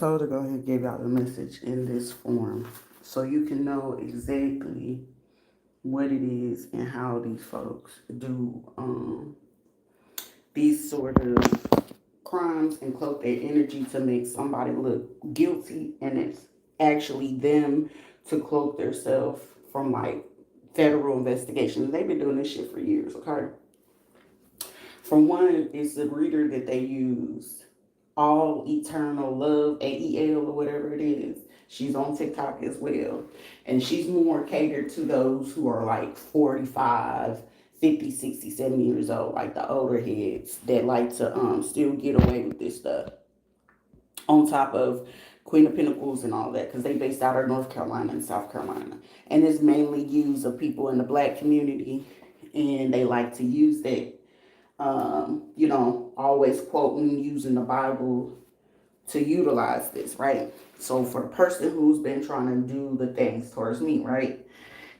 So to go ahead and give out the message in this form so you can know exactly what it is and how these folks do these sort of crimes and cloak their energy to make somebody look guilty, and it's actually them to cloak themselves from like federal investigations. They've been doing this shit for years, okay? For one, it's the reader that they use, All Eternal Love, AEL, or whatever it is. She's on TikTok as well. And she's more catered to those who are like 45, 50, 60, 70 years old, like the older heads that like to still get away with this stuff. On top of Queen of Pentacles and all that, because they based out of North Carolina and South Carolina. And it's mainly used of people in the black community. And they like to use that always quoting using the Bible to utilize this, right? So for the person who's been trying to do the things towards me, right?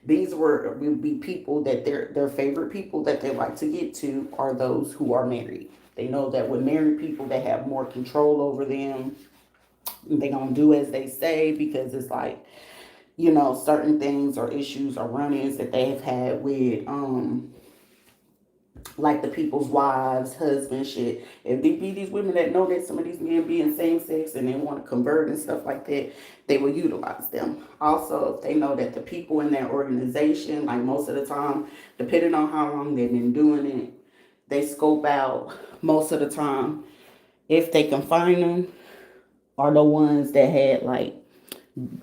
These will be people that their favorite people that they like to get to are those who are married. They know that with married people, they have more control over them. They gonna do as they say because it's like, certain things or issues or run-ins that they have had with like the people's wives, husbands, shit. If they be these women that know that some of these men be in same sex and they want to convert and stuff like that, they will utilize them. Also, if they know that the people in that organization, like most of the time, depending on how long they've been doing it, they scope out most of the time. If they can find them, are the ones that had like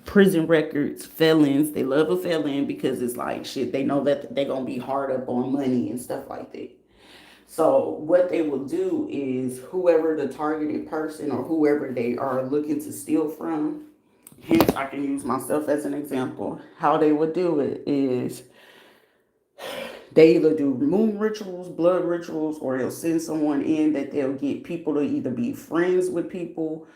prison records, felons. They love a felon because it's like shit. They know that they're gonna be hard up on money and stuff like that. So what they will do is whoever the targeted person or whoever they are looking to steal from, hence I can use myself as an example. How they would do it is they either do moon rituals, blood rituals, or they'll send someone in that they'll get people to either be friends with people.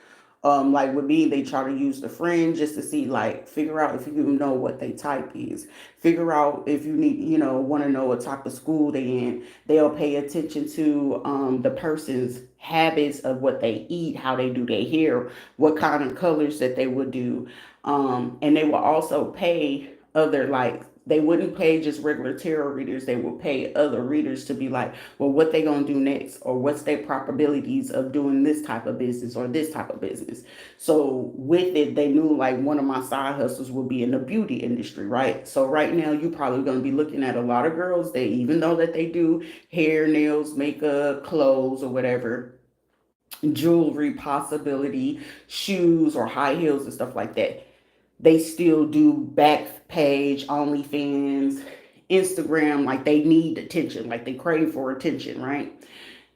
Like with me, they try to use the friend just to see, like, figure out if you know what they type is. Figure out if you need, want to know what type of school they in. They'll pay attention to the person's habits of what they eat, how they do their hair, what kind of colors that they would do. And they will also pay other, like, they wouldn't pay just regular tarot readers. They will pay other readers to be like, well, what they gonna do next, or what's their probabilities of doing this type of business or this type of business. So with it, they knew like one of my side hustles would be in the beauty industry, right? So right now, you probably gonna be looking at a lot of girls. They, even though that they do hair, nails, makeup, clothes, or whatever, jewelry, possibility, shoes or high heels and stuff like that, they still do back page, OnlyFans, Instagram. Like they need attention, like they crave for attention, right?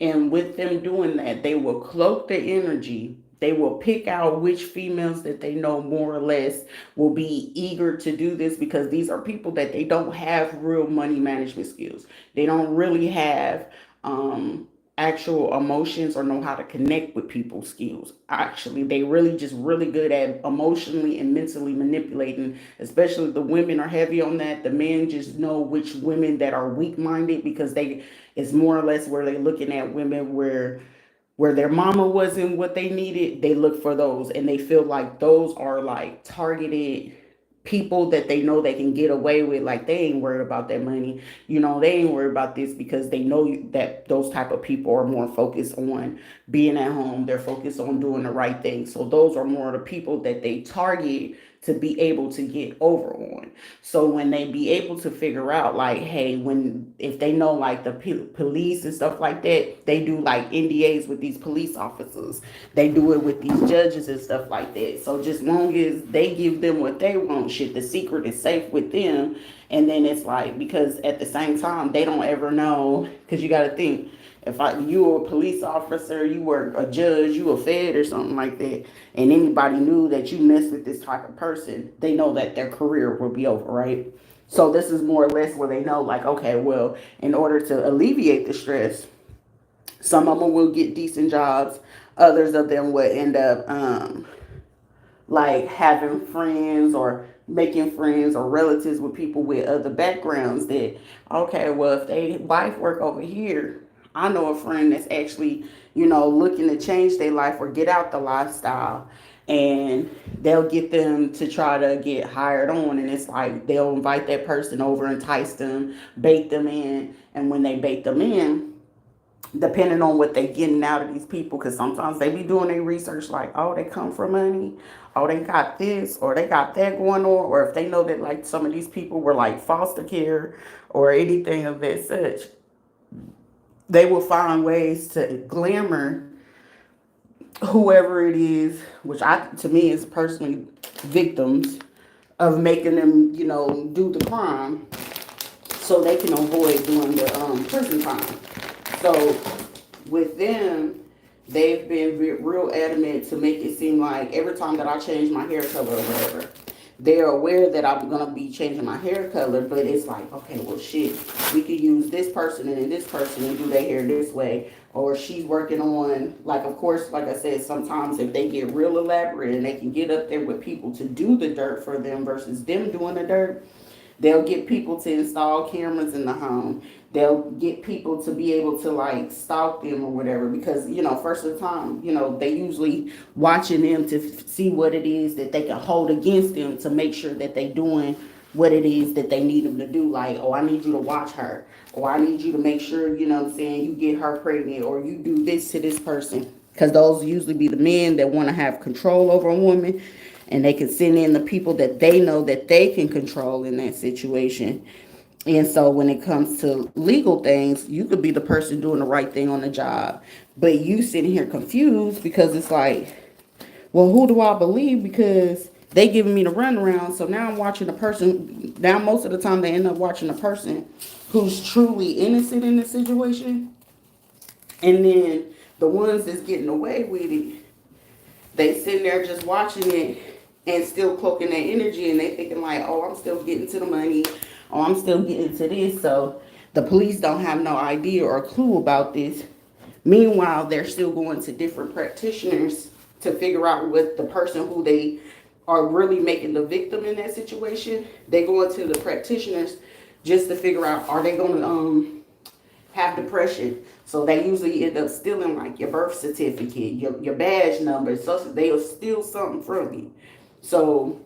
And with them doing that, they will cloak the energy. They will pick out which females that they know more or less will be eager to do this, because these are people that they don't have real money management skills. They don't really have actual emotions or know how to connect with people skills. Actually, they really just really good at emotionally and mentally manipulating. Especially the women are heavy on that. The men just know which women that are weak minded, because they, it's more or less where they're looking at women where their mama wasn't what they needed. They look for those, and they feel like those are like targeted people that they know they can get away with. Like they ain't worried about that money, they ain't worried about this, because they know that those type of people are more focused on being at home. They're focused on doing the right thing. So those are more the people that they target to be able to get over on. So when they be able to figure out, like, hey, when if they know like the police and stuff like that, they do like NDAs with these police officers. They do it with these judges and stuff like that. So just long as they give them what they want, shit, the secret is safe with them. And then it's like, because at the same time, they don't ever know, because you got to think, if you were a police officer, you were a judge, you were fed or something like that, and anybody knew that you messed with this type of person, they know that their career will be over, right? So this is more or less where they know, like, okay, well, in order to alleviate the stress, some of them will get decent jobs. Others of them will end up like having friends or making friends or relatives with people with other backgrounds that, okay, well, if they wife work over here, I know a friend that's actually, looking to change their life or get out the lifestyle. and they'll get them to try to get hired on, and it's like they'll invite that person over, entice them, bait them in, and when they bait them in, depending on what they getting out of these people, because sometimes they be doing their research like, oh, they come for money, oh, they got this or they got that going on, or if they know that like some of these people were like foster care or anything of that such, they will find ways to glamour whoever it is, which I to me is personally victims of making them, do the crime so they can avoid doing the prison time. So with them, they've been real adamant to make it seem like every time that I change my hair color or whatever, they're aware that I'm gonna be changing my hair color, but it's like, okay, well, shit, we could use this person and this person and do their hair this way. Or she's working on, like, of course, like I said, sometimes if they get real elaborate and they can get up there with people to do the dirt for them versus them doing the dirt, they'll get people to install cameras in the home. They'll get people to be able to like stalk them or whatever, because first of the time, they usually watching them to see what it is that they can hold against them to make sure that they doing what it is that they need them to do. Like, oh, I need you to watch her, or I need you to make sure, what I'm saying, you get her pregnant, or you do this to this person. Because those usually be the men that want to have control over a woman, and they can send in the people that they know that they can control in that situation. And so when it comes to legal things, you could be the person doing the right thing on the job, but you sitting here confused because it's like, well, who do I believe? Because they giving me the runaround. So now I'm watching a person. Now most of the time they end up watching a person who's truly innocent in the situation, and then the ones that's getting away with it, they sitting there just watching it and still cloaking their energy, and they thinking like, oh, I'm still getting to the money, or I'm still getting to this. So the police don't have no idea or clue about this. Meanwhile, they're still going to different practitioners to figure out what the person who they are really making the victim in that situation. They go into the practitioners just to figure out, are they going to have depression. So they usually end up stealing like your birth certificate, your badge number. So they'll steal something from you. So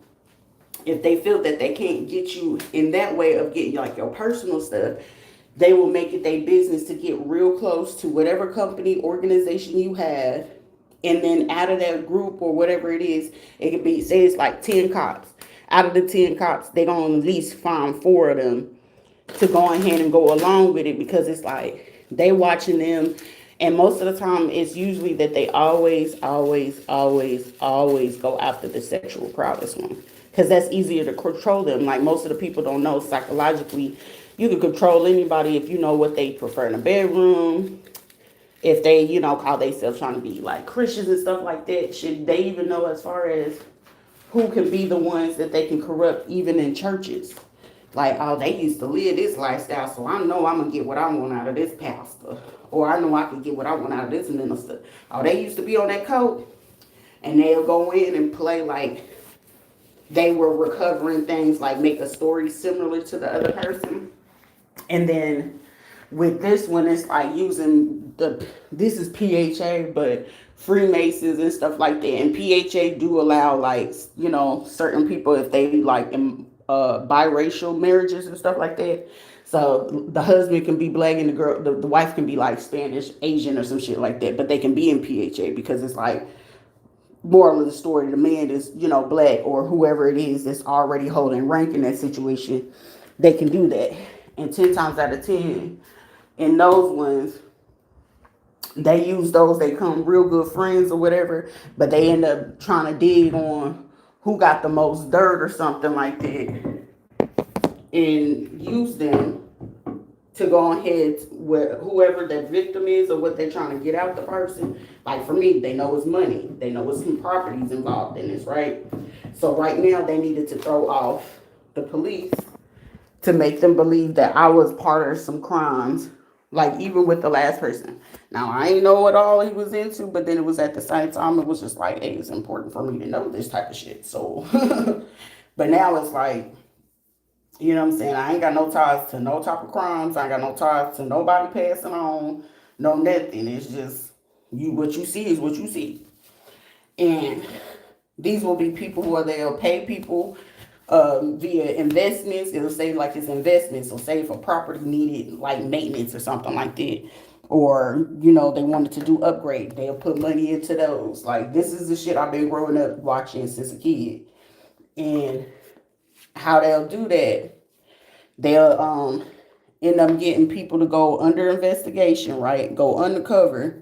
if they feel that they can't get you in that way of getting like your personal stuff, they will make it their business to get real close to whatever company, organization you have. And then out of that group or whatever it is, it could be, say it's like 10 cops. Out of the 10 cops, they're going to at least find 4 of them to go ahead and go along with it, because it's like they watching them. And most of the time it's usually that they always go after the sexual prowess one, because that's easier to control them. Like most of the people don't know, psychologically you can control anybody if you know what they prefer in a bedroom, if they call themselves trying to be like Christians and stuff like that. Should they even know as far as who can be the ones that they can corrupt even in churches? Like, oh, they used to live this lifestyle, so I know I'm going to get what I want out of this pastor. Or I know I can get what I want out of this minister. Oh, they used to be on that coat. And they'll go in and play like they were recovering things, like make a story similar to the other person. And then with this one, it's like using this is PHA, but Freemasons and stuff like that. And PHA do allow like, certain people, if they like biracial marriages and stuff like that. So the husband can be black and the wife can be like Spanish, Asian or some shit like that, but they can be in PHA because it's like, moral of the story, the man is, black or whoever it is that's already holding rank in that situation, they can do that. And 10 times out of 10, in those ones, they use those, they come real good friends or whatever, but they end up trying to dig on who got the most dirt or something like that and use them to go ahead with whoever that victim is or what they're trying to get out the person. Like for me, they know it's money. They know it's some properties involved in this, right? So right now they needed to throw off the police to make them believe that I was part of some crimes. Like even with the last person. Now I ain't know what all he was into, but then it was at the same time, it was just like, hey, it's important for me to know this type of shit. So, but now it's like, you know what I'm saying? I ain't got no ties to no type of crimes. I ain't got no ties to nobody passing on, no nothing. It's just what you see is what you see. And These will be people where they'll pay people via investments. It'll say like it's investments. So say if a property needed like maintenance or something like that, or they wanted to do upgrade, they'll put money into those. Like this is the shit I've been growing up watching since a kid. And how they'll do that, they'll end up getting people to go under investigation, right? Go undercover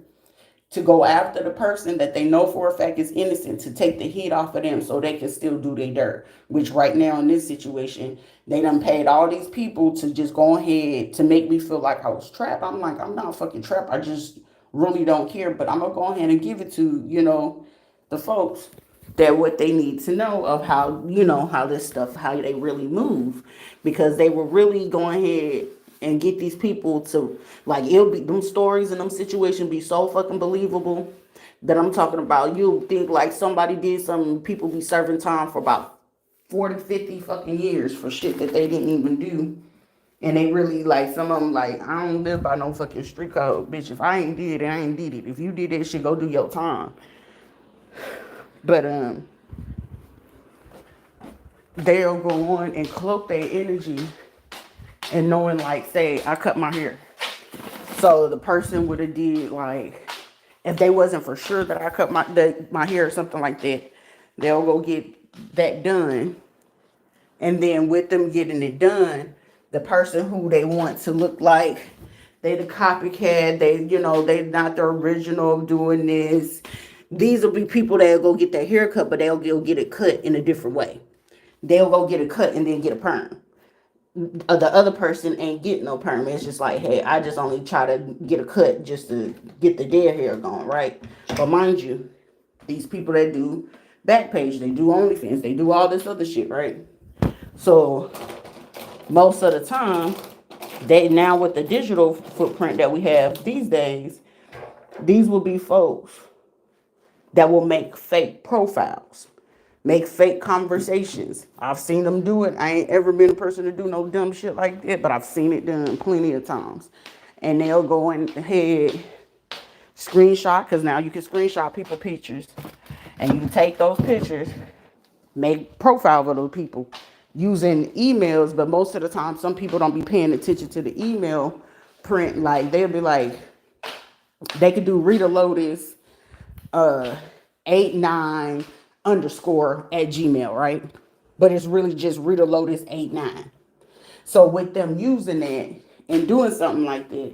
to go after the person that they know for a fact is innocent, to take the heat off of them so they can still do their dirt. Which right now in this situation, they done paid all these people to just go ahead to make me feel like I was trapped. I'm like, I'm not fucking trapped. I just really don't care. But I'm gonna go ahead and give it to, the folks that what they need to know of how, how this stuff, how they really move. Because they were really going ahead and get these people to, like, it'll be them stories and them situations be so fucking believable that I'm talking about. You'll think like somebody did something, people be serving time for about 40, 50 fucking years for shit that they didn't even do. And they really, like, some of them, like, I don't live by no fucking street code. Bitch, if I ain't did it, I ain't did it. If you did that shit, go do your time. But, they'll go on and cloak their energy and knowing, like, say, I cut my hair. So the person would have did, like, if they wasn't for sure that I cut my hair or something like that, they'll go get that done. And then with them getting it done, the person who they want to look like they the copycat, they not the original doing this. These will be people that'll go get their hair cut, but they'll go get it cut in a different way. They'll go get a cut and then get a perm. The other person ain't getting no perm. It's just like, hey, I just only try to get a cut just to get the dead hair gone, right? But mind you, these people that do Backpage, they do OnlyFans, they do all this other shit, right? So most of the time, they now with the digital footprint that we have these days, these will be folks that will make fake profiles, make fake conversations. I've seen them do it. I ain't ever been a person to do no dumb shit like that, but I've seen it done plenty of times. And they'll go in ahead, screenshot, because now you can screenshot people pictures, and you can take those pictures, make profile of those people using emails. But most of the time, some people don't be paying attention to the email print. Like they'll be like, they could do Rita Lotus 89 underscore at Gmail, right? But it's really just Rita Lotus 89. So with them using that and doing something like that,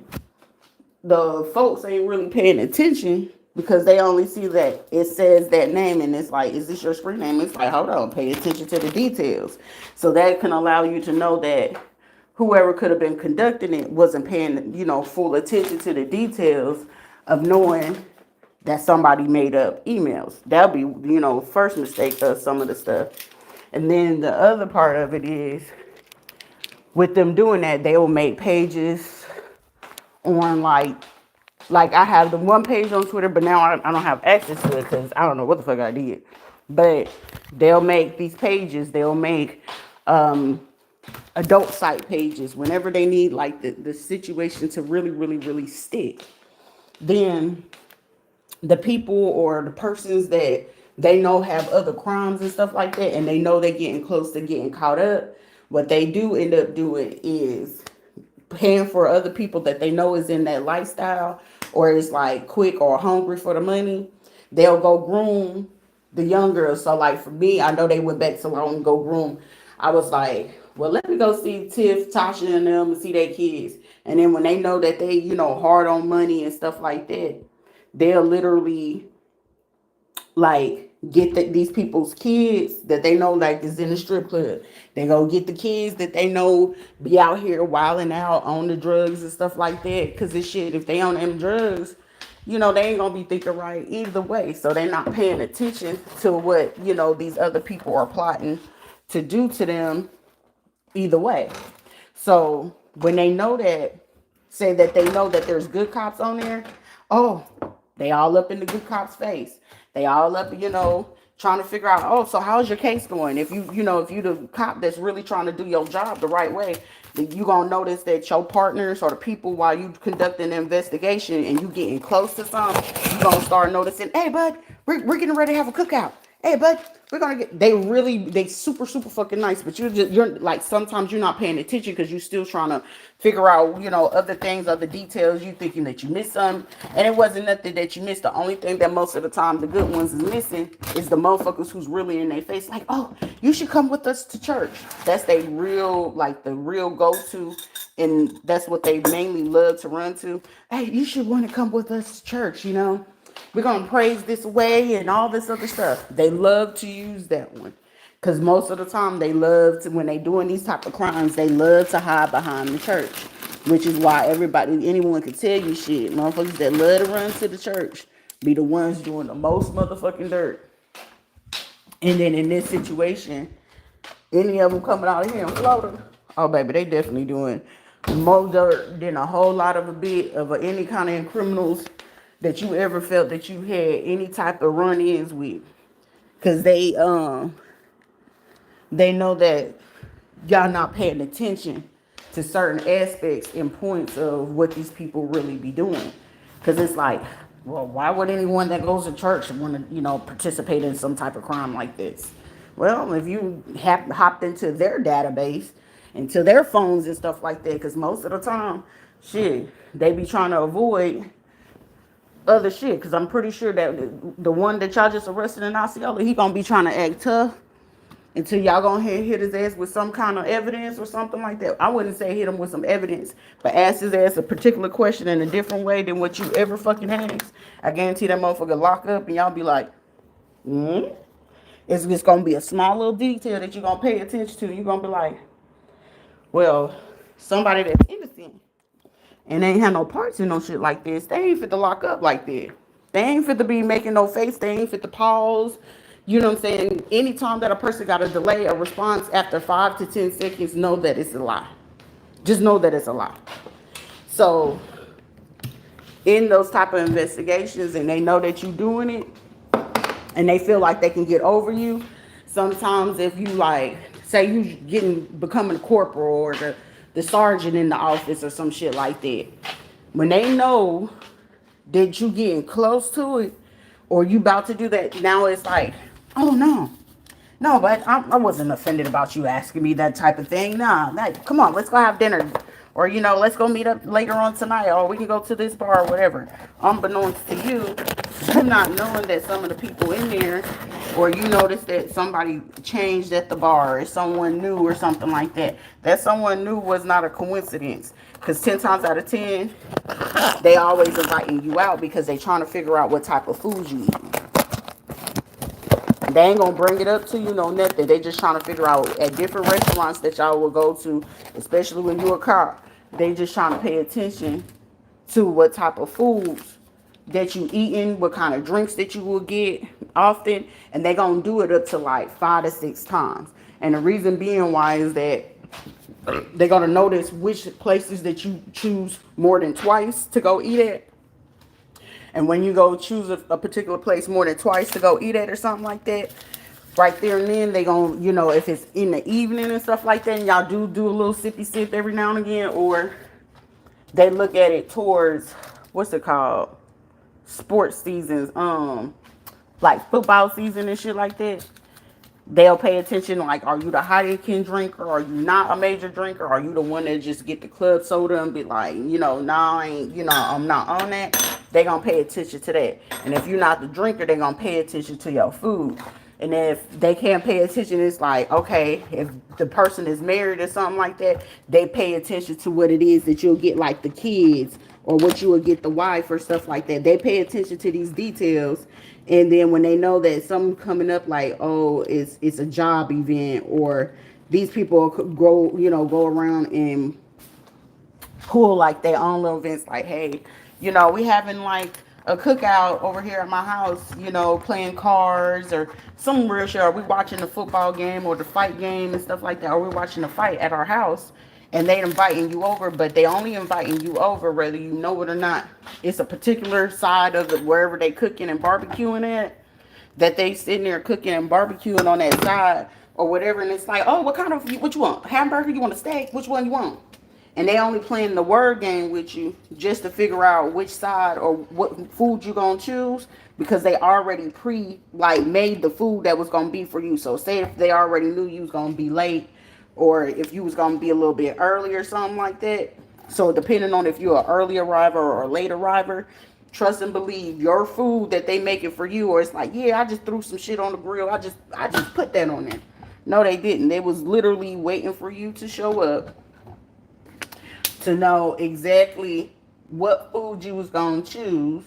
the folks ain't really paying attention because they only see that it says that name and it's like, is this your screen name? It's like, hold on, pay attention to the details. So that can allow you to know that whoever could have been conducting it wasn't paying, full attention to the details of knowing that somebody made up emails. That'll be, first mistake of some of the stuff. And then the other part of it is with them doing that, they will make pages on like I have the one page on Twitter, but now I don't have access to it because I don't know what the fuck I did. But they'll make these pages, they'll make adult site pages whenever they need like the situation to really, really, really stick. Then the people or the persons that they know have other crimes and stuff like that, and they know they're getting close to getting caught up, what they do end up doing is paying for other people that they know is in that lifestyle or is like quick or hungry for the money. They'll go groom the young girls. So like for me, I know they went back to long go groom. I was like, well, let me go see Tiff, Tasha, and them and see their kids. And then when they know that they, hard on money and stuff like that, they'll literally like get these people's kids that they know like is in the strip club. They go get the kids that they know be out here wilding out on the drugs and stuff like that. Because this shit, if they on them drugs, they ain't gonna be thinking right either way. So they're not paying attention to what, these other people are plotting to do to them either way. So when they know that, say that they know that there's good cops on there, oh, they all up in the good cop's face. They all up, trying to figure out, oh, so how's your case going? If if you the cop that's really trying to do your job the right way, then you gonna notice that your partners or the people while you conducting the investigation and you getting close to something, you gonna start noticing, hey, bud, we're getting ready to have a cookout. hey, bud, we're gonna get. They super fucking nice, but you're like sometimes you're not paying attention because you're still trying to figure out, other things, other details. You thinking that you missed something, and it wasn't nothing that you missed. The only thing that most of the time the good ones is missing is the motherfuckers who's really in their face, like, oh, you should come with us to church. That's they real, like the real go to, and that's what they mainly love to run to. Hey, you should want to come with us to church. We're going to praise this way and all this other stuff. They love to use that one. Because most of the time they love to, when they doing these type of crimes, they love to hide behind the church. Which is why anyone can tell you shit. Motherfuckers that love to run to the church be the ones doing the most motherfucking dirt. And then in this situation, any of them coming out of here in Florida, oh baby, they definitely doing more dirt than a whole lot of any kind of criminals that you ever felt that you had any type of run-ins with. Because they know that y'all not paying attention to certain aspects and points of what these people really be doing. Because it's like, well, why would anyone that goes to church want to, participate in some type of crime like this? Well, if you hopped into their database, into their phones and stuff like that, because most of the time, shit, they be trying to avoid other shit. Because I'm pretty sure that the one that y'all just arrested in Osceola, he gonna be trying to act tough until y'all gonna hit his ass with some kind of evidence or something like that. I wouldn't say hit him with some evidence, but ask his ass a particular question in a different way than what you ever fucking asked. I guarantee that motherfucker lock up and y'all be like, It's just gonna be a small little detail that you're gonna pay attention to. You're gonna be like, well, somebody that's innocent and they ain't had no parts in no shit like this, they ain't fit to lock up like that. They ain't fit to be making no face. They ain't fit to pause. You know what I'm saying? Anytime that a person got to delay a response after 5 to 10 seconds, know that it's a lie. Just know that it's a lie. So, in those type of investigations, and they know that you're doing it, and they feel like they can get over you, sometimes if you like, say you becoming a corporal or the sergeant in the office or some shit like that, when they know that you getting close to it or you about to do that, now it's like, oh no, but I wasn't offended about you asking me that type of thing. Nah, come on, let's go have dinner. Or, let's go meet up later on tonight. Or we can go to this bar or whatever. Unbeknownst to you, you not knowing that some of the people in there, or you notice that somebody changed at the bar, or someone new or something like that. That someone new was not a coincidence. Because 10 times out of 10, they always inviting you out because they trying to figure out what type of food you eat. They ain't gonna bring it up to you, no nothing. They just trying to figure out at different restaurants that y'all will go to, especially when you're a cop. They just trying to pay attention to what type of foods that you eating, what kind of drinks that you will get often, and they gonna do it up to like 5 to 6 times. And the reason being why is that they're gonna notice which places that you choose more than twice to go eat at. And when you go choose a particular place more than twice to go eat at or something like that, right there and then they gonna, if it's in the evening and stuff like that, and y'all do a little sippy sip every now and again, or they look at it towards, what's it called? Sports seasons, like football season and shit like that. They'll pay attention, like, are you the Heineken drinker? Are you not a major drinker? Are you the one that just get the club soda and be like, nah, I ain't, I'm not on that. They gonna pay attention to that. And if you're not the drinker, they gonna pay attention to your food. And if they can't pay attention, it's like, okay, if the person is married or something like that, they pay attention to what it is that you'll get, like the kids, or what you will get the wife or stuff like that. They pay attention to these details. And then when they know that something coming up, like, oh, it's a job event, or these people go around and pull like their own little events, like, hey, we having like a cookout over here at my house, playing cards or some real shit. Are we watching the football game or the fight game and stuff like that? Are we watching the fight at our house? And they inviting you over, but they only inviting you over whether you know it or not. It's a particular side of wherever they cooking and barbecuing at, that they sitting there cooking and barbecuing on that side or whatever. And it's like, oh, what you want? Hamburger? You want a steak? Which one you want? And they only playing the word game with you just to figure out which side or what food you gonna choose. because they already made the food that was gonna be for you. So say if they already knew you was gonna be late, or if you was gonna be a little bit early or something like that. So depending on if you're an early arriver or a late arriver, trust and believe your food that they making for you, or it's like, yeah, I just threw some shit on the grill. I just put that on there. No, they didn't. They was literally waiting for you to show up to know exactly what food you was gonna choose,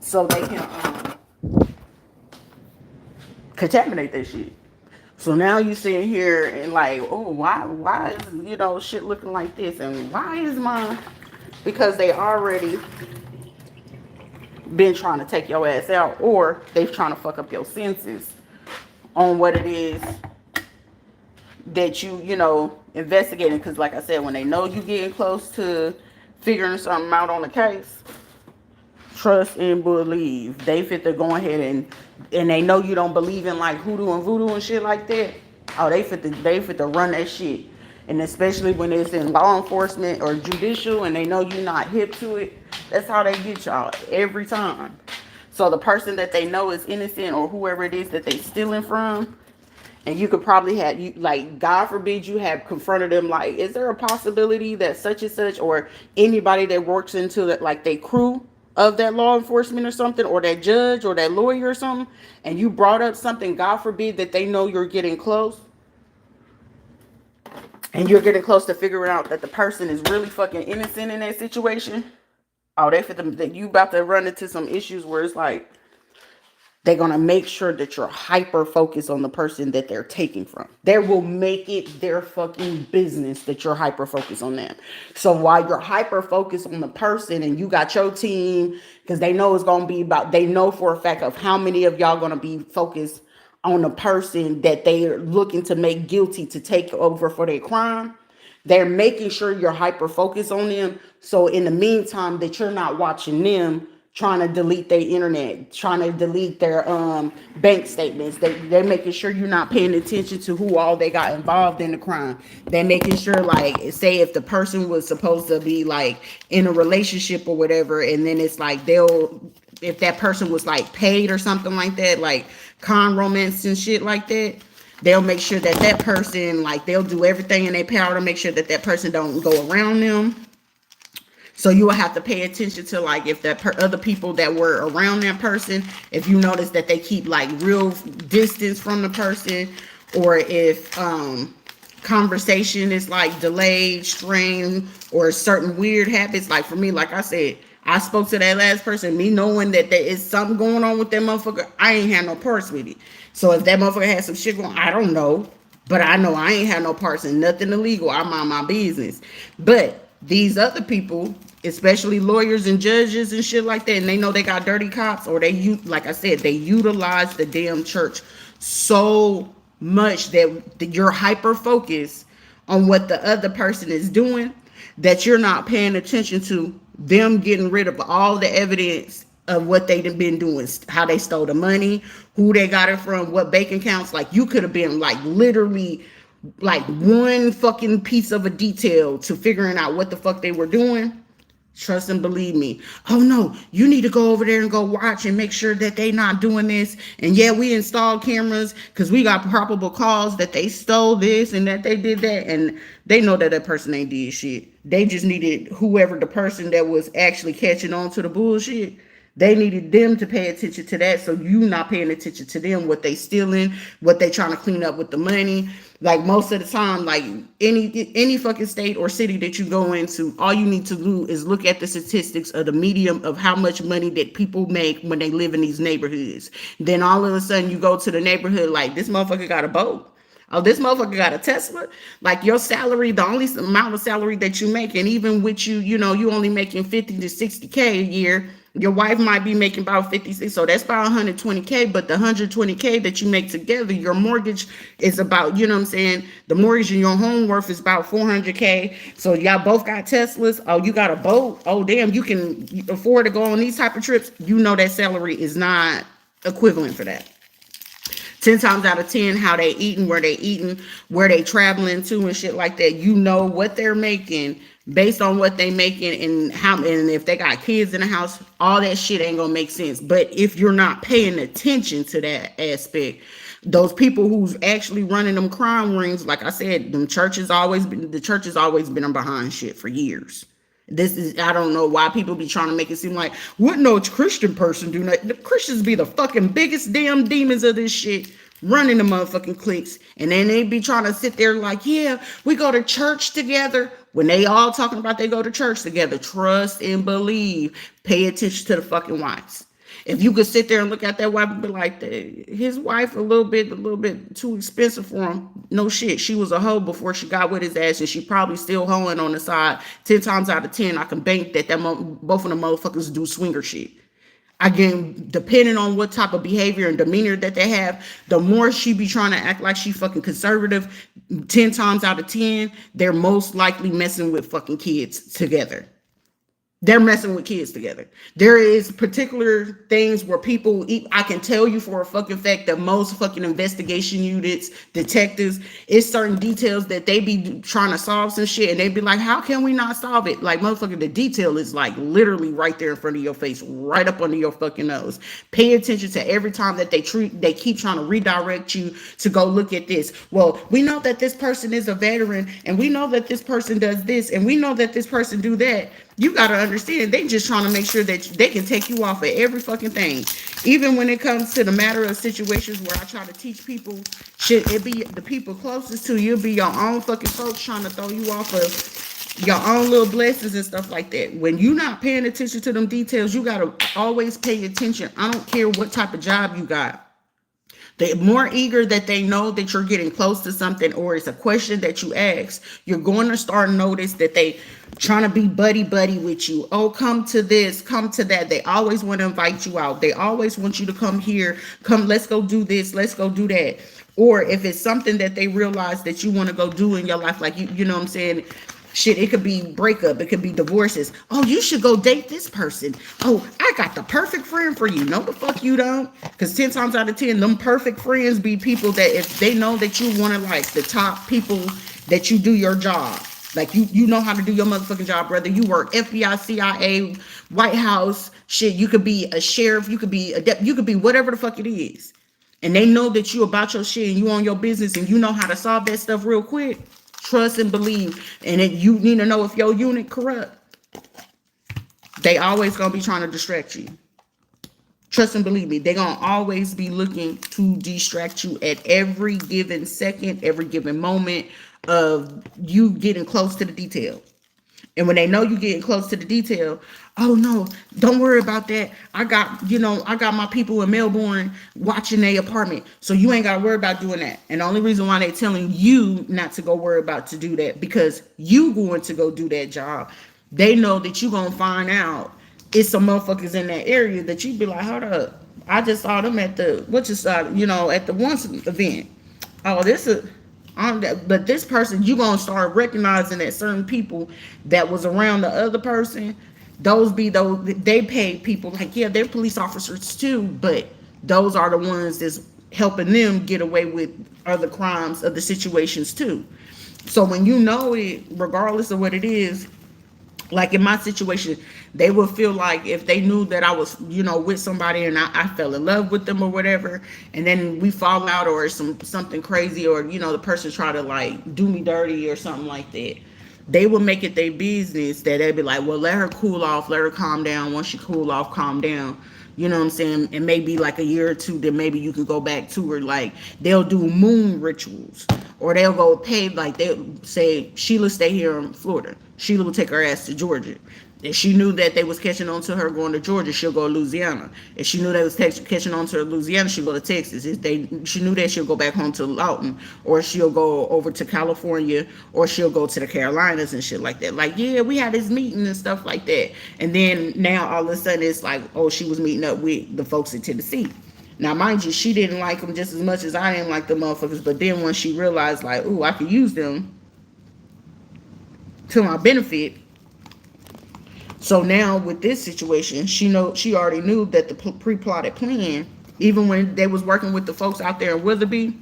so they can contaminate that shit. So now you sitting here and like, oh, why is shit looking like this, and why is my, because they already been trying to take your ass out, or they trying to fuck up your senses on what it is that you investigating. Because like I said, when they know you getting close to figuring something out on the case, trust and believe they fit to go ahead and they know you don't believe in like hoodoo and voodoo and shit like that. Oh, they fit to run that shit. And especially when it's in law enforcement or judicial and they know you're not hip to it, that's how they get y'all every time. So the person that they know is innocent, or whoever it is that they stealing from, and you could probably have, you like, God forbid, you have confronted them like, is there a possibility that such and such, or anybody that works into that, like they crew of that law enforcement or something, or that judge or that lawyer or something, and you brought up something, God forbid, that they know you're getting close, and you're getting close to figuring out that the person is really fucking innocent in that situation. Oh, that you about to run into some issues where it's like, they're going to make sure that you're hyper focused on the person that they're taking from. They will make it their fucking business that you're hyper focused on them. So while you're hyper focused on the person and you got your team, because they know it's going to be about, they know for a fact of how many of y'all going to be focused on the person that they're looking to make guilty to take over for their crime. They're making sure you're hyper focused on them. So in the meantime, that you're not watching them trying to delete their internet, trying to delete their bank statements. They're making sure you're not paying attention to who all they got involved in the crime. They're making sure, like, say if the person was supposed to be like in a relationship or whatever, and then it's like if that person was like paid or something like that, like con romance and shit like that, they'll make sure that that person, like, they'll do everything in their power to make sure that that person don't go around them. So you will have to pay attention to, like, if that other people that were around that person, if you notice that they keep like real distance from the person, or if conversation is like delayed, strained, or certain weird habits. Like for me, like I said, I spoke to that last person, me knowing that there is something going on with that motherfucker. I ain't had no parts with it. So if that motherfucker had some shit going, I don't know. But I know I ain't had no parts in nothing illegal. I mind my business. But these other people, especially lawyers and judges and shit like that, and they know they got dirty cops, or like I said, they utilize the damn church so much that you're hyper focused on what the other person is doing, that you're not paying attention to them getting rid of all the evidence of what they've been doing, how they stole the money, who they got it from, what bank accounts. Like, you could have been like literally like one fucking piece of a detail to figuring out what the fuck they were doing. Trust and believe me. Oh no, you need to go over there and go watch and make sure that they not doing this. And yeah, we installed cameras because we got probable cause that they stole this and that they did that. And they know that that person ain't did shit. They just needed whoever the person that was actually catching on to the bullshit, they needed them to pay attention to that. So you not paying attention to them, what they stealing, what they trying to clean up with the money. Like most of the time, like any fucking state or city that you go into, all you need to do is look at the statistics of the medium of how much money that people make when they live in these neighborhoods. Then all of a sudden you go to the neighborhood, like, this motherfucker got a boat. Oh, this motherfucker got a Tesla. Like, your salary, the only amount of salary that you make, and even with you know, you only making 50 to 60K a year. Your wife might be making about 56, so that's about 120K. But the 120K that you make together, your mortgage is about, you know what I'm saying? The mortgage in your home worth is about 400K. So y'all both got Teslas. Oh, you got a boat. Oh, damn, you can afford to go on these type of trips. You know that salary is not equivalent for that. 10 times out of 10, how they eating, where they traveling to and shit like that. You know what they're making based on what they making and how, and if they got kids in the house, all that shit ain't gonna make sense. But if you're not paying attention to that aspect, those people who's actually running them crime rings, like I said, them churches always been, the church has always been behind shit for years. This is, I don't know why people be trying to make it seem like what no Christian person do not. The Christians be the fucking biggest damn demons of this shit, running the motherfucking cliques, and then they be trying to sit there like, yeah, we go to church together. When they all talking about they go to church together, trust and believe. Pay attention to the fucking wives. If you could sit there and look at that wife and be like, his wife a little bit too expensive for him. No shit, she was a hoe before she got with his ass, and she probably still hoeing on the side. 10 times out of 10, I can bank that both of the motherfuckers do swinger shit. Again, depending on what type of behavior and demeanor that they have, the more she be trying to act like she fucking conservative, 10 times out of 10, they're most likely messing with fucking kids together. They're messing with kids together. There is particular things where people, I can tell you for a fucking fact that most fucking investigation units, detectives, it's certain details that they be trying to solve some shit, and they be like, how can we not solve it? Like, motherfucker, the detail is like literally right there in front of your face, right up under your fucking nose. Pay attention to every time that they keep trying to redirect you to go look at this. Well, we know that this person is a veteran, and we know that this person does this, and we know that this person do that. You got to understand, they just trying to make sure that they can take you off of every fucking thing. Even when it comes to the matter of situations where I try to teach people, shit, it be the people closest to you, be your own fucking folks trying to throw you off of your own little blessings and stuff like that. When you're not paying attention to them details, you got to always pay attention. I don't care what type of job you got. The more eager that they know that you're getting close to something, or it's a question that you ask, you're going to start notice that they trying to be buddy with you. Oh, come to this, come to that. They always want to invite you out. They always want you to come here. Come, let's go do this. Let's go do that. Or if it's something that they realize that you want to go do in your life, like you know what I'm saying? Shit, it could be breakup, it could be divorces. Oh, you should go date this person. Oh, I got the perfect friend for you. No, the fuck you don't. Because 10 times out of 10, them perfect friends be people that if they know that you want to, like, the top people that you do your job. Like, you know how to do your motherfucking job, brother. You work FBI, CIA, White House, shit. You could be a sheriff. You could be you could be whatever the fuck it is. And they know that you about your shit and you on your business and you know how to solve that stuff real quick. Trust and believe. And you need to know if your unit corrupt. They always gonna be trying to distract you. Trust and believe me, they're gonna always be looking to distract you at every given second, every given moment of you getting close to the detail. And when they know you getting close to the detail, oh no, don't worry about that. I got my people in Melbourne watching their apartment. So you ain't gotta worry about doing that. And the only reason why they telling you not to go worry about to do that, because you going to go do that job. They know that you gonna find out it's some motherfuckers in that area that you be like, hold up. I just saw them at the at the once event. Oh, but this person, you gonna start recognizing that certain people that was around the other person, those they pay people like, yeah, they're police officers too, but those are the ones that's helping them get away with other crimes, other situations too. So when you know it, regardless of what it is, like in my situation, they would feel like if they knew that I was, with somebody and I fell in love with them or whatever, and then we fall out or something crazy, or, the person try to like do me dirty or something like that, they will make it their business that they'd be like, well, let her cool off, let her calm down. Once she cool off, calm down. You know what I'm saying? And maybe like a year or two, then maybe you can go back to her. Like they'll do moon rituals, or they'll go pay, like they'll say, Sheila stay here in Florida. Sheila will take her ass to Georgia. If she knew that they was catching on to her going to Georgia, she'll go to Louisiana. If she knew they was catching on to her Louisiana, she'll go to Texas. If she knew that, she'll go back home to Lawton, or she'll go over to California, or she'll go to the Carolinas and shit like that. Like, yeah, we had this meeting and stuff like that. And then now all of a sudden it's like, oh, she was meeting up with the folks in Tennessee. Now, mind you, she didn't like them just as much as I didn't like the motherfuckers. But then when she realized, like, ooh, I could use them to my benefit. So now with this situation, she already knew that the pre-plotted plan, even when they was working with the folks out there in Witherby,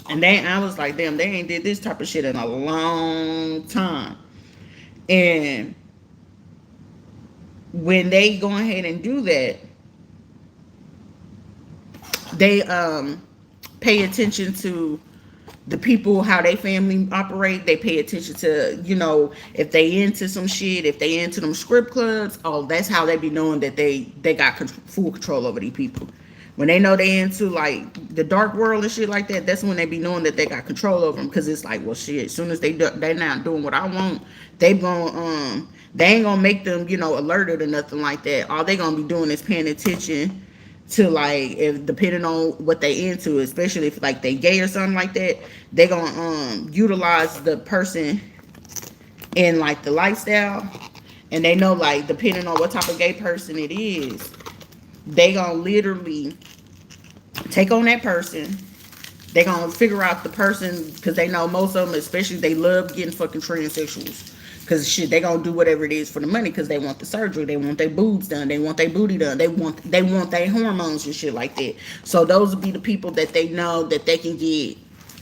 and I was like, damn, they ain't did this type of shit in a long time. And when they go ahead and do that, they pay attention to the people, how they family operate. They pay attention to, if they into some shit, if they into them script clubs. Oh, that's how they be knowing that they got full control over these people. When they know they into like the dark world and shit like that, that's when they be knowing that they got control over them. Because it's like, well, shit, as soon as they not doing what I want, they ain't gonna make them, alerted or nothing like that. All they gonna be doing is paying attention to, like, if depending on what they into, especially if like they gay or something like that, they gonna utilize the person in like the lifestyle. And they know, like, depending on what type of gay person it is, they gonna literally take on that person. They gonna figure out the person, because they know most of them, especially, they love getting fucking transsexuals. Cause shit, they gonna do whatever it is for the money. Cause they want the surgery, they want their boobs done, they want their booty done, they want their hormones and shit like that. So those would be the people that they know that they can get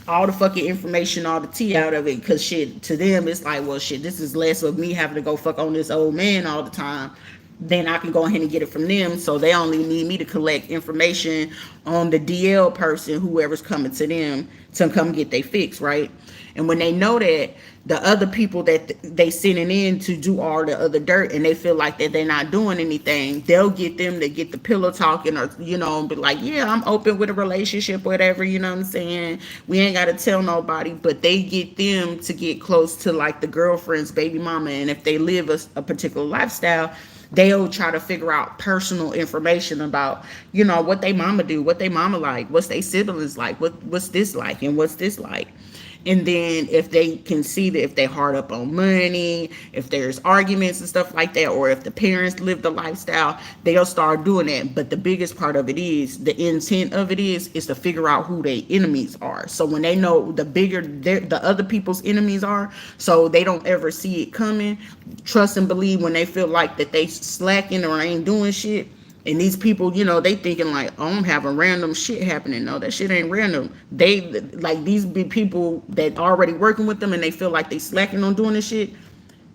all the fucking information, all the tea out of it. Cause shit, to them it's like, well, shit, this is less of me having to go fuck on this old man all the time. Then I can go ahead and get it from them. So they only need me to collect information on the DL person, whoever's coming to them to come get their fix, right? And when they know that, the other people that they sending in to do all the other dirt, and they feel like that they're not doing anything, they'll get them to get the pillow talking, or be like, yeah, I'm open with a relationship, whatever, you know what I'm saying? We ain't got to tell nobody. But they get them to get close to like the girlfriend's baby mama, and if they live a particular lifestyle, they'll try to figure out personal information about, what they mama do, what they mama like, what's they siblings like, what's this like, and what's this like. And then if they can see that if they hard up on money, if there's arguments and stuff like that, or if the parents live the lifestyle, they'll start doing that. But the biggest part of it is, the intent of it is to figure out who their enemies are. So when they know the bigger the other people's enemies are, so they don't ever see it coming, trust and believe, when they feel like that they slacking or ain't doing shit, and these people, they thinking like, oh, I'm having random shit happening. No, that shit ain't random. They, like, these be people that already working with them, and they feel like they slacking on doing this shit.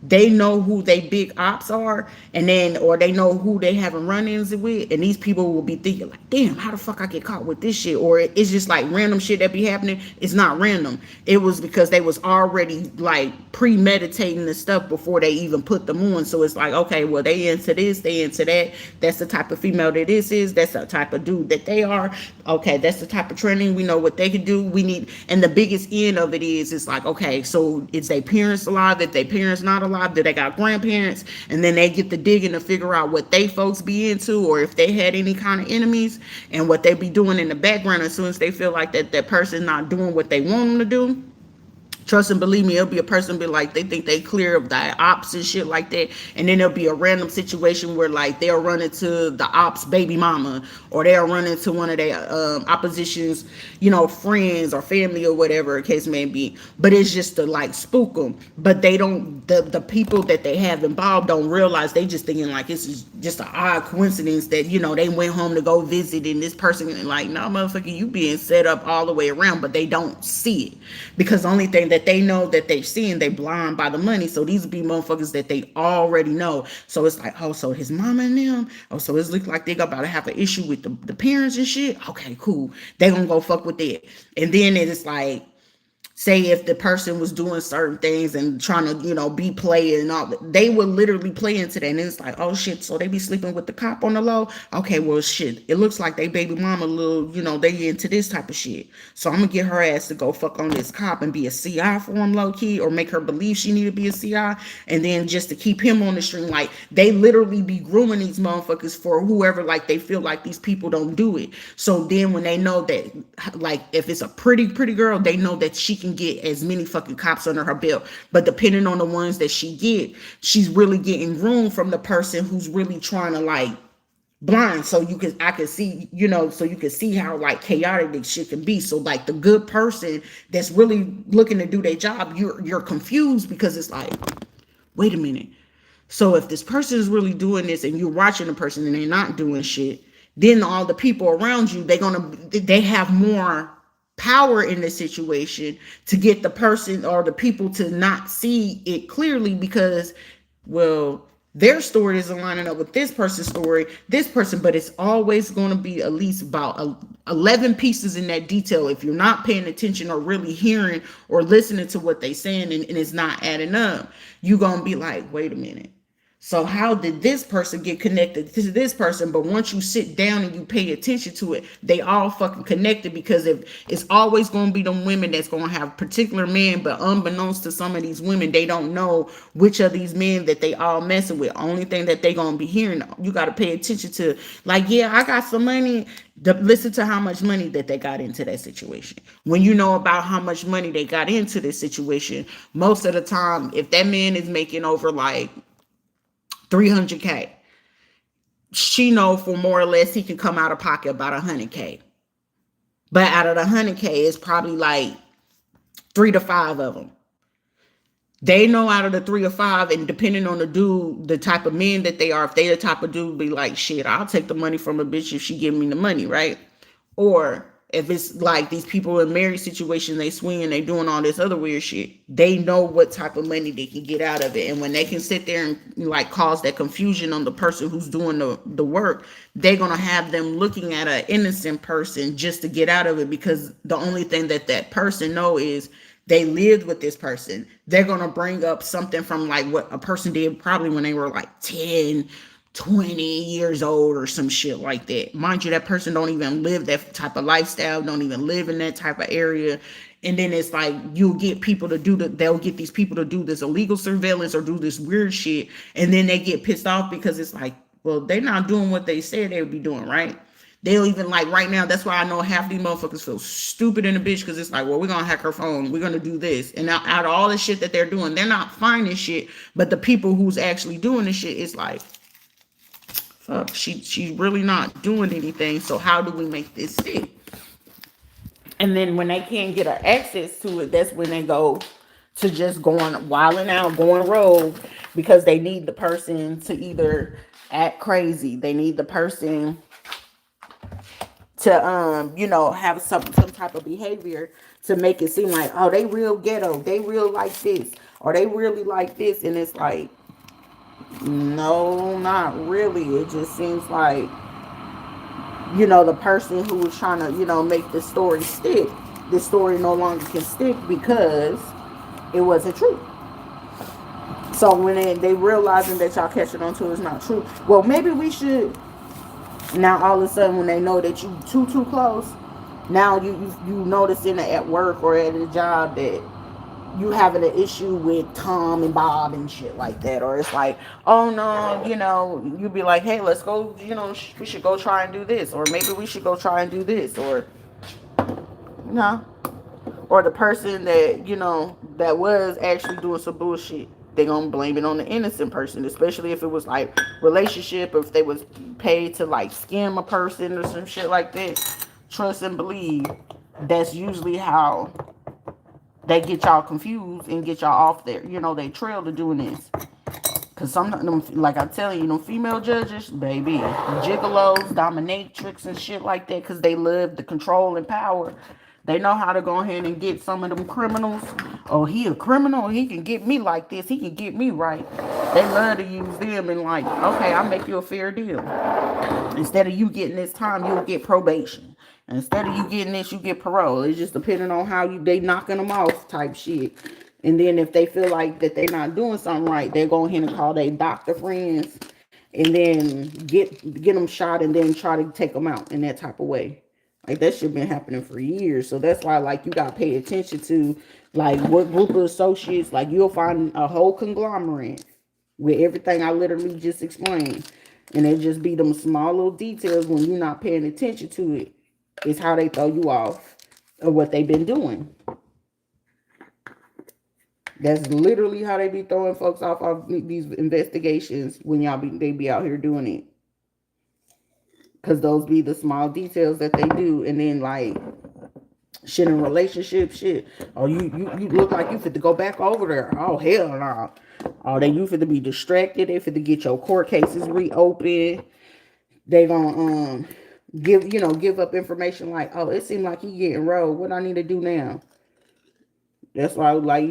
They know who they big ops are, and then, or they know who they having run-ins with, and these people will be thinking like, damn, how the fuck I get caught with this shit? Or it's just like random shit that be happening. It's not random. It was because they was already like premeditating the stuff before they even put them on. So it's like, okay, well, they into this, they into that. That's the type of female that this is. That's the type of dude that they are. Okay, that's the type of training. We know what they can do. We need, and the biggest end of it is, it's like, okay, so is their parents alive? If their parents not alive, do they got grandparents? And then they get the digging to figure out what they folks be into, or if they had any kind of enemies, and what they be doing in the background. As soon as they feel like that person not doing what they want them to do, trust and believe me, it'll be a person be like, they think they clear of the ops and shit like that. And then there'll be a random situation where like they'll run into the ops baby mama, or they'll run into one of their opposition's, friends or family, or whatever the case may be. But it's just to like spook them. But they don't, the people that they have involved don't realize. They just thinking like this is just an odd coincidence that, they went home to go visit, and this person, like, no, motherfucker, you being set up all the way around. But they don't see it, because the only thing that they know that they seeing, they blind by the money. So these be motherfuckers that they already know. So it's like, oh, so his mama and them, oh, so it looks like they about to have an issue with the parents and shit. Okay, cool, they gonna go fuck with that. And then it's like, say if the person was doing certain things and trying to, be playing and all, they would literally play into that. And it's like, oh shit, so they be sleeping with the cop on the low. Okay, well shit, it looks like they baby mama little, they into this type of shit. So I'm gonna get her ass to go fuck on this cop and be a CI for him, low key, or make her believe she need to be a CI, and then just to keep him on the string. Like, they literally be grooming these motherfuckers for whoever, like, they feel like these people don't do it. So then when they know that, like, if it's a pretty girl, they know that she can get as many fucking cops under her belt. But depending on the ones that she get, she's really getting room from the person who's really trying to like blind. So I can see, so you can see how like chaotic this shit can be. So like the good person that's really looking to do their job, you're confused, because it's like, wait a minute. So if this person is really doing this, and you're watching the person and they're not doing shit, then all the people around you, they have more power in the situation to get the person or the people to not see it clearly because, well, their story isn't lining up with this person's story, this person, but it's always going to be at least about 11 pieces in that detail. If you're not paying attention or really hearing or listening to what they're saying, and it's not adding up, you're going to be like, wait a minute. So how did this person get connected to this person? But once you sit down and you pay attention to it, they all fucking connected, because if it's always going to be them women that's going to have particular men, but unbeknownst to some of these women, they don't know which of these men that they all messing with. Only thing that they going to be hearing, you got to pay attention to, like, yeah, I got some money. Listen to how much money that they got into that situation. When you know about how much money they got into this situation, most of the time, if that man is making over like 300K, she know for more or less he can come out of pocket about 100K. But out of the 100K, it's probably like 3 to 5 of them. They know out of the 3 or 5, and depending on the dude, the type of men that they are, if they the type of dude be like, shit, I'll take the money from a bitch if she give me the money, right? Or if it's like these people in married situations, they swing, they doing all this other weird shit. They know what type of money they can get out of it. And when they can sit there and like cause that confusion on the person who's doing the work, they're going to have them looking at an innocent person just to get out of it, because the only thing that that person know is they lived with this person. They're going to bring up something from like what a person did probably when they were like 10, 20 years old or some shit like that. Mind you, that person don't even live that type of lifestyle, don't even live in that type of area. And then it's like you'll get people to they'll get these people to do this illegal surveillance or do this weird shit. And then they get pissed off because it's like, well, they're not doing what they said they would be doing, right? They'll even like right now, that's why I know half these motherfuckers feel stupid in the bitch, because it's like, well, we're going to hack her phone. We're going to do this. And now out of all the shit that they're doing, they're not finding shit. But the people who's actually doing the shit, it's like, fuck, she's really not doing anything. So how do we make this stick? And then when they can't get her access to it, that's when they go to just going wilding out, going rogue, because they need the person to either act crazy. They need the person to have some type of behavior to make it seem like, oh, they real ghetto, they real like this, or they really like this. And it's like, no, not really. It just seems like, the person who was trying to, make the story stick, the story no longer can stick because it wasn't true. So when they realizing that y'all catching on to it's not true, well, maybe we should. Now all of a sudden, when they know that you too close, now you noticing at work or at a job that you having an issue with Tom and Bob and shit like that, or it's like, oh no, you be like, hey, let's go, we should go try and do this, or maybe we should go try and do this, or or the person that that was actually doing some bullshit, they gonna blame it on the innocent person, especially if it was like relationship, or if they was paid to like scam a person or some shit like that. Trust and believe, that's usually how they get y'all confused and get y'all off there, they trail to doing this. Because some of them, like I tell you, female judges, baby, gigolos, dominatrix and shit like that, because they love the control and power. They know how to go ahead and get some of them criminals. Oh, he a criminal, he can get me like this, he can get me right. They love to use them and like, okay, I'll make you a fair deal. Instead of you getting this time, you'll get probation. Instead of you getting this, you get parole. It's just depending on how they knocking them off type shit. And then if they feel like that they're not doing something right, they go ahead and call their doctor friends and then get them shot and then try to take them out in that type of way. Like that shit been happening for years. So that's why like you gotta pay attention to like what group of associates. Like you'll find a whole conglomerate with everything I literally just explained. And it just be them small little details when you're not paying attention to it. It's how they throw you off of what they've been doing. That's literally how they be throwing folks off of these investigations when they be out here doing it. Because those be the small details that they do. And then like shit in relationship shit. Oh, you look like you fit to go back over there. Oh, hell no. Oh, you fit to be distracted. They fit to get your court cases reopened. They gonna give up information like, oh, it seemed like he getting rolled. What I need to do now? That's why, like,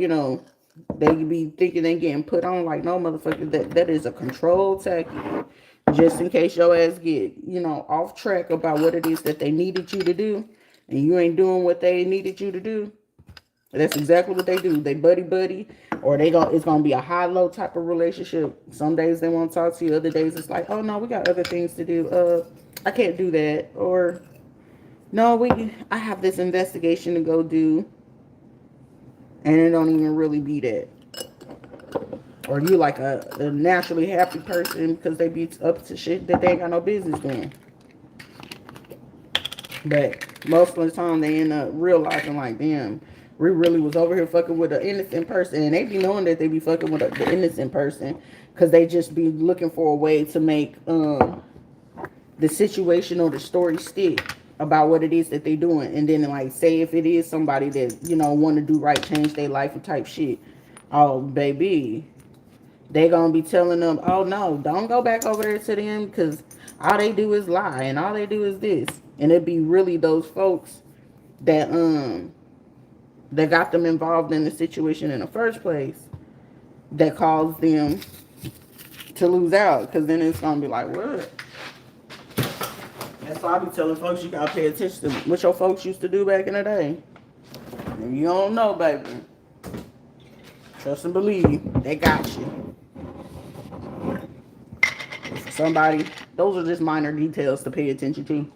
they be thinking they getting put on. Like, no, motherfucker, that is a control tactic. Just in case your ass get, off track about what it is that they needed you to do, and you ain't doing what they needed you to do. That's exactly what they do. They buddy, or it's gonna be a high-low type of relationship. Some days they won't talk to you. Other days it's like, oh no, we got other things to do. I can't do that. Or no, I have this investigation to go do, and it don't even really be that. Or you like a naturally happy person because they be up to shit that they ain't got no business doing. But most of the time they end up realizing like, damn, we really was over here fucking with an innocent person. And they be knowing that they be fucking with the innocent person because they just be looking for a way to make the situation or the story stick about what it is that they doing. And then like, say if it is somebody that, want to do right, change their life and type shit. Oh, baby. They gonna be telling them, oh no, don't go back over there to them because all they do is lie and all they do is this. And it be really those folks that that got them involved in the situation in the first place that caused them to lose out. Because then it's gonna be like, what? That's why I be telling folks, you gotta pay attention to what your folks used to do back in the day. And you don't know, baby. Trust and believe, they got you. Somebody, those are just minor details to pay attention to.